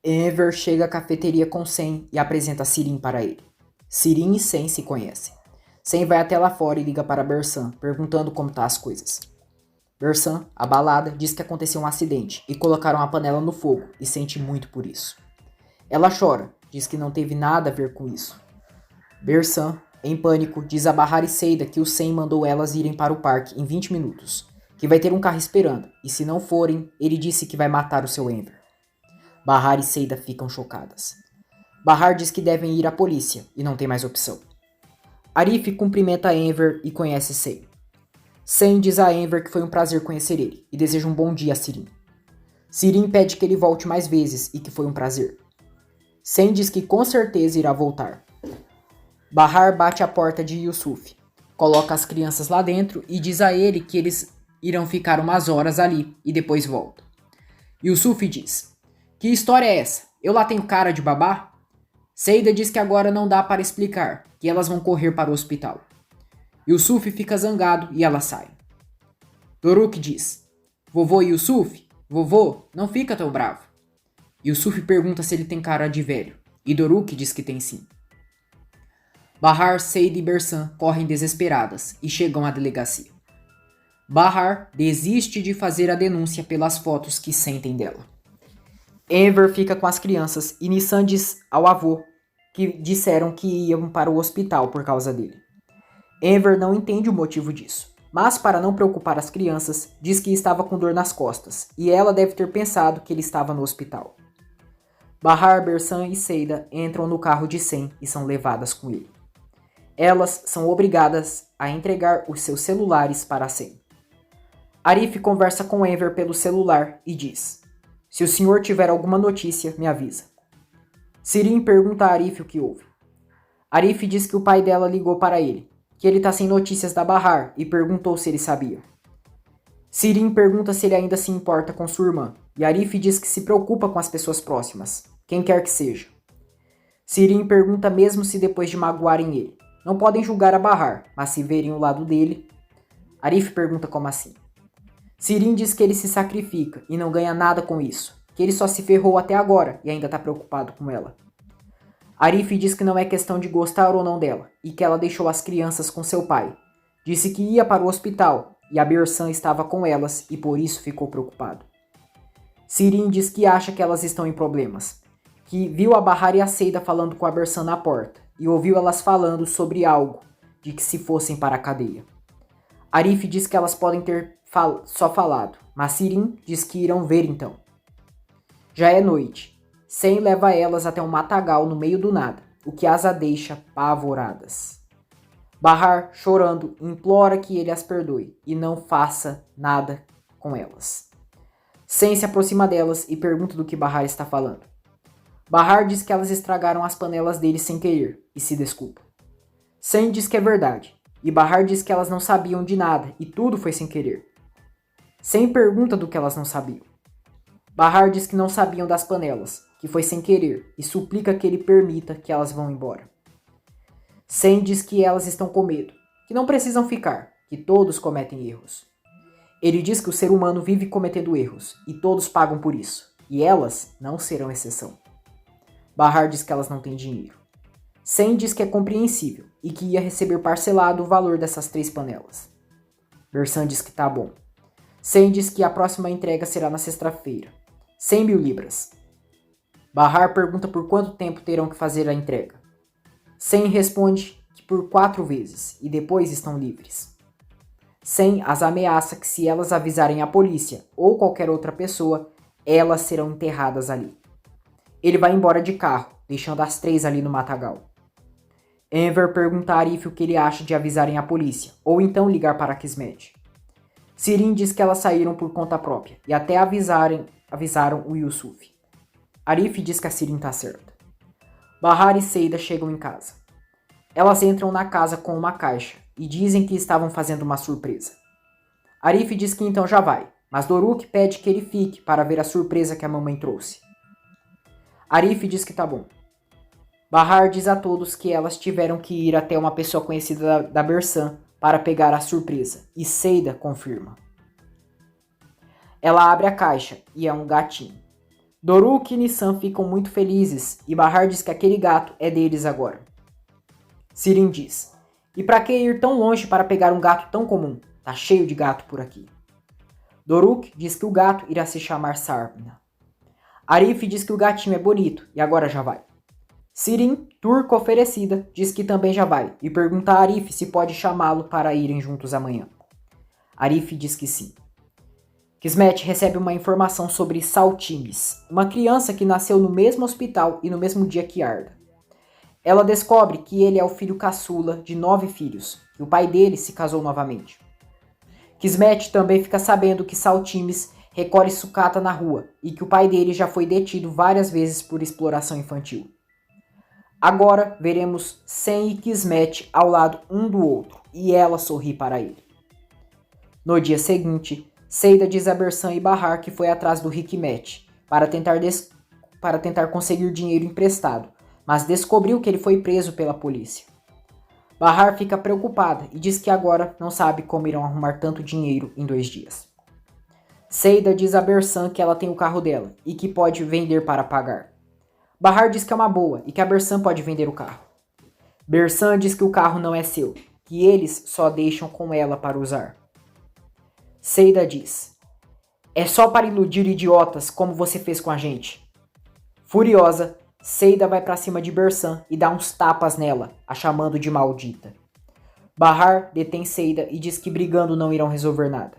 Enver chega à cafeteria com Sen e apresenta Sirin para ele. Sirin e Sen se conhecem. Sen vai até lá fora e liga para Bersan, perguntando como tá as coisas. Bersan, abalada, diz que aconteceu um acidente e colocaram a panela no fogo e sente muito por isso. Ela chora, diz que não teve nada a ver com isso. Bersan, em pânico, diz a Bahar e Seida que o Sen mandou elas irem para o parque em 20 minutos, que vai ter um carro esperando, e se não forem, ele disse que vai matar o seu Enver. Bahar e Seida ficam chocadas. Bahar diz que devem ir à polícia e não tem mais opção. Arif cumprimenta Enver e conhece Sen. Sen diz a Enver que foi um prazer conhecer ele e deseja um bom dia a Sirin. Sirin pede que ele volte mais vezes e que foi um prazer. Sen diz que com certeza irá voltar. Bahar bate a porta de Yusuf, coloca as crianças lá dentro e diz a ele que eles irão ficar umas horas ali e depois voltam. Yusuf diz: "Que história é essa? Eu lá tenho cara de babá?" Seida diz que agora não dá para explicar, que elas vão correr para o hospital. Yusuf fica zangado e elas saem. Doruk diz: "Vovô Yusuf, vovô, não fica tão bravo." Yusuf pergunta se ele tem cara de velho, e Doruk diz que tem sim. Bahar, Seida e Bersan correm desesperadas e chegam à delegacia. Bahar desiste de fazer a denúncia pelas fotos que sentem dela. Enver fica com as crianças e Nissan diz ao avô que disseram que iam para o hospital por causa dele. Enver não entende o motivo disso, mas para não preocupar as crianças, diz que estava com dor nas costas e ela deve ter pensado que ele estava no hospital. Bahar, Bersan e Seida entram no carro de Sen e são levadas com ele. Elas são obrigadas a entregar os seus celulares para Sen. Arif conversa com Enver pelo celular e diz: "Se o senhor tiver alguma notícia, me avisa." Sirin pergunta a Arif o que houve. Arif diz que o pai dela ligou para ele, que ele está sem notícias da Bahar e perguntou se ele sabia. Sirin pergunta se ele ainda se importa com sua irmã, e Arif diz que se preocupa com as pessoas próximas, quem quer que seja. Sirin pergunta mesmo se depois de magoarem ele, não podem julgar a Bahar, mas se verem o lado dele. Arif pergunta como assim. Sirin diz que ele se sacrifica e não ganha nada com isso, que ele só se ferrou até agora e ainda está preocupado com ela. Arif diz que não é questão de gostar ou não dela e que ela deixou as crianças com seu pai. Disse que ia para o hospital e a Bersan estava com elas e por isso ficou preocupado. Sirin diz que acha que elas estão em problemas, que viu a Bahar e a Seida falando com a Bersan na porta e ouviu elas falando sobre algo, de que se fossem para a cadeia. Arif diz que elas podem ter só falado, mas Sirin diz que irão ver então. Já é noite. Sen leva elas até um matagal no meio do nada, o que as deixa apavoradas. Bahar, chorando, implora que ele as perdoe e não faça nada com elas. Sen se aproxima delas e pergunta do que Bahar está falando. Bahar diz que elas estragaram as panelas dele sem querer e se desculpa. Sen diz que é verdade, e Bahar diz que elas não sabiam de nada e tudo foi sem querer. Sen pergunta do que elas não sabiam. Bahar diz que não sabiam das panelas, que foi sem querer, e suplica que ele permita que elas vão embora. Sen diz que elas estão com medo, que não precisam ficar, que todos cometem erros. Ele diz que o ser humano vive cometendo erros, e todos pagam por isso, e elas não serão exceção. Bahar diz que elas não têm dinheiro. Sen diz que é compreensível, e que ia receber parcelado o valor dessas 3 panelas. Bersan diz que tá bom. Sen diz que a próxima entrega será na sexta-feira. 100.000 libras. Bahar pergunta por quanto tempo terão que fazer a entrega. Sen responde que por 4 vezes e depois estão livres. Sen as ameaça que se elas avisarem a polícia ou qualquer outra pessoa, elas serão enterradas ali. Ele vai embora de carro, deixando as 3 ali no matagal. Enver pergunta a Arif o que ele acha de avisarem a polícia ou então ligar para Kismet. Sirin diz que elas saíram por conta própria e até avisaram o Yusuf. Arif diz que a Sirin tá certa. Bahar e Seida chegam em casa. Elas entram na casa com uma caixa e dizem que estavam fazendo uma surpresa. Arif diz que então já vai, mas Doruk pede que ele fique para ver a surpresa que a mamãe trouxe. Arif diz que tá bom. Bahar diz a todos que elas tiveram que ir até uma pessoa conhecida da Bersan para pegar a surpresa, e Seida confirma. Ela abre a caixa e é um gatinho. Doruk e Nissan ficam muito felizes e Bahar diz que aquele gato é deles agora. Sirin diz: e pra que ir tão longe para pegar um gato tão comum? Tá cheio de gato por aqui. Doruk diz que o gato irá se chamar Sarna. Arif diz que o gatinho é bonito e agora já vai. Sirin, turco oferecida, diz que também já vai e pergunta a Arif se pode chamá-lo para irem juntos amanhã. Arif diz que sim. Kismet recebe uma informação sobre Saltimes, uma criança que nasceu no mesmo hospital e no mesmo dia que Arda. Ela descobre que ele é o filho caçula de 9 filhos, e o pai dele se casou novamente. Kismet também fica sabendo que Saltimes recolhe sucata na rua e que o pai dele já foi detido várias vezes por exploração infantil. Agora veremos Sen e Kismet ao lado um do outro, e ela sorri para ele. No dia seguinte, Seida diz a Bersan e Bahar que foi atrás do Hikmet para tentar conseguir dinheiro emprestado, mas descobriu que ele foi preso pela polícia. Bahar fica preocupada e diz que agora não sabe como irão arrumar tanto dinheiro em 2 dias. Seida diz a Bersan que ela tem o carro dela e que pode vender para pagar. Bahar diz que é uma boa e que a Bersan pode vender o carro. Bersan diz que o carro não é seu, que eles só deixam com ela para usar. Seida diz: é só para iludir idiotas como você fez com a gente. Furiosa, Seida vai para cima de Bersan e dá uns tapas nela, a chamando de maldita. Bahar detém Seida e diz que brigando não irão resolver nada.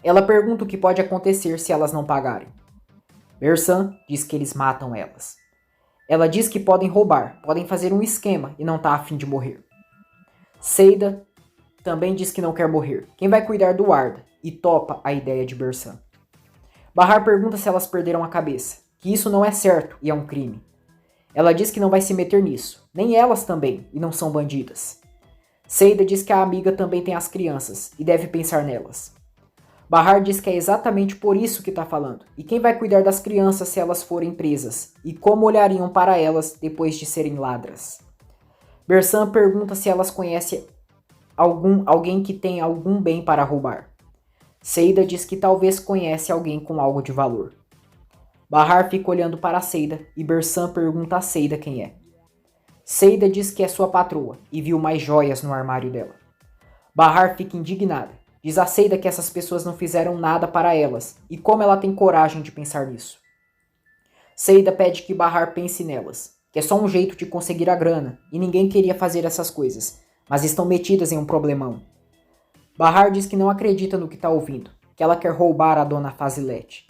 Ela pergunta o que pode acontecer se elas não pagarem. Bersan diz que eles matam elas. Ela diz que podem roubar, podem fazer um esquema e não tá afim de morrer. Seida também diz que não quer morrer. Quem vai cuidar do Arda? E topa a ideia de Bersan. Bahar pergunta se elas perderam a cabeça, que isso não é certo e é um crime. Ela diz que não vai se meter nisso, nem elas também, e não são bandidas. Seida diz que a amiga também tem as crianças e deve pensar nelas. Bahar diz que é exatamente por isso que está falando, e quem vai cuidar das crianças se elas forem presas, e como olhariam para elas depois de serem ladras. Bersan pergunta se elas conhecem alguém que tem algum bem para roubar. Seida diz que talvez conhece alguém com algo de valor. Bahar fica olhando para Seida e Bersan pergunta a Seida quem é. Seida diz que é sua patroa e viu mais joias no armário dela. Bahar fica indignada. Diz a Seida que essas pessoas não fizeram nada para elas e como ela tem coragem de pensar nisso. Seida pede que Bahar pense nelas, que é só um jeito de conseguir a grana e ninguém queria fazer essas coisas, mas estão metidas em um problemão. Bahar diz que não acredita no que está ouvindo, que ela quer roubar a dona Fazilete.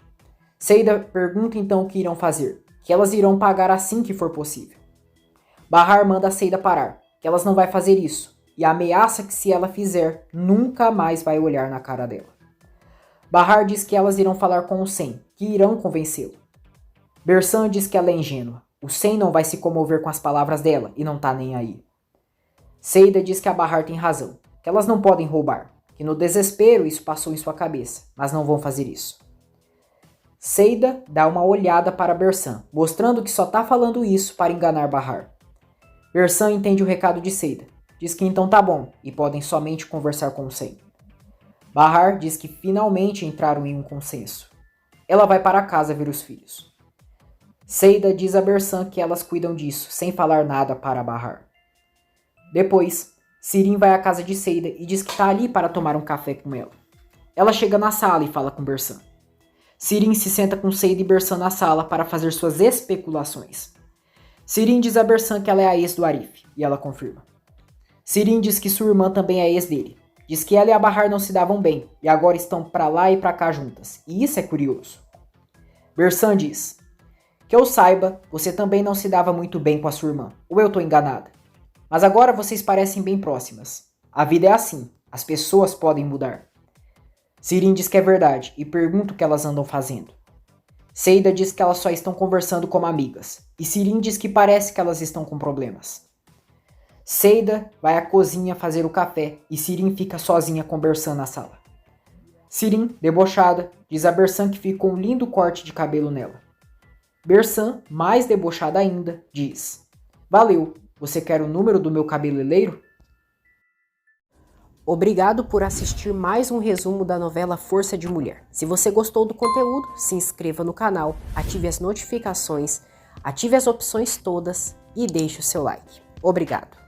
Seida pergunta então o que irão fazer, que elas irão pagar assim que for possível. Bahar manda a Seida parar, que elas não vai fazer isso, e ameaça que se ela fizer, nunca mais vai olhar na cara dela. Bahar diz que elas irão falar com o Sen, que irão convencê-lo. Bersan diz que ela é ingênua. O Sen não vai se comover com as palavras dela e não tá nem aí. Seida diz que a Bahar tem razão, que elas não podem roubar, que no desespero isso passou em sua cabeça, mas não vão fazer isso. Seida dá uma olhada para Bersan, mostrando que só tá falando isso para enganar Bahar. Bersan entende o recado de Seida, diz que então tá bom e podem somente conversar com o Sen. Bahar diz que finalmente entraram em um consenso. Ela vai para casa ver os filhos. Seida diz a Bersan que elas cuidam disso, sem falar nada para Bahar. Depois, Sirin vai à casa de Seida e diz que está ali para tomar um café com ela. Ela chega na sala e fala com Bersan. Sirin se senta com Seida e Bersan na sala para fazer suas especulações. Sirin diz a Bersan que ela é a ex do Arif, e ela confirma. Sirin diz que sua irmã também é ex dele. Diz que ela e a Bahar não se davam bem, e agora estão para lá e para cá juntas, e isso é curioso. Bersan diz: que eu saiba, você também não se dava muito bem com a sua irmã, ou eu estou enganada? Mas agora vocês parecem bem próximas. A vida é assim, as pessoas podem mudar. Sirin diz que é verdade e pergunta o que elas andam fazendo. Seida diz que elas só estão conversando como amigas, e Sirin diz que parece que elas estão com problemas. Seida vai à cozinha fazer o café e Sirin fica sozinha com Bersan na sala. Sirin, debochada, diz a Bersan que ficou um lindo corte de cabelo nela. Bersan, mais debochada ainda, diz: valeu, você quer o número do meu cabeleireiro? Obrigado por assistir mais um resumo da novela Força de Mulher. Se você gostou do conteúdo, se inscreva no canal, ative as notificações, ative as opções todas e deixe o seu like. Obrigado!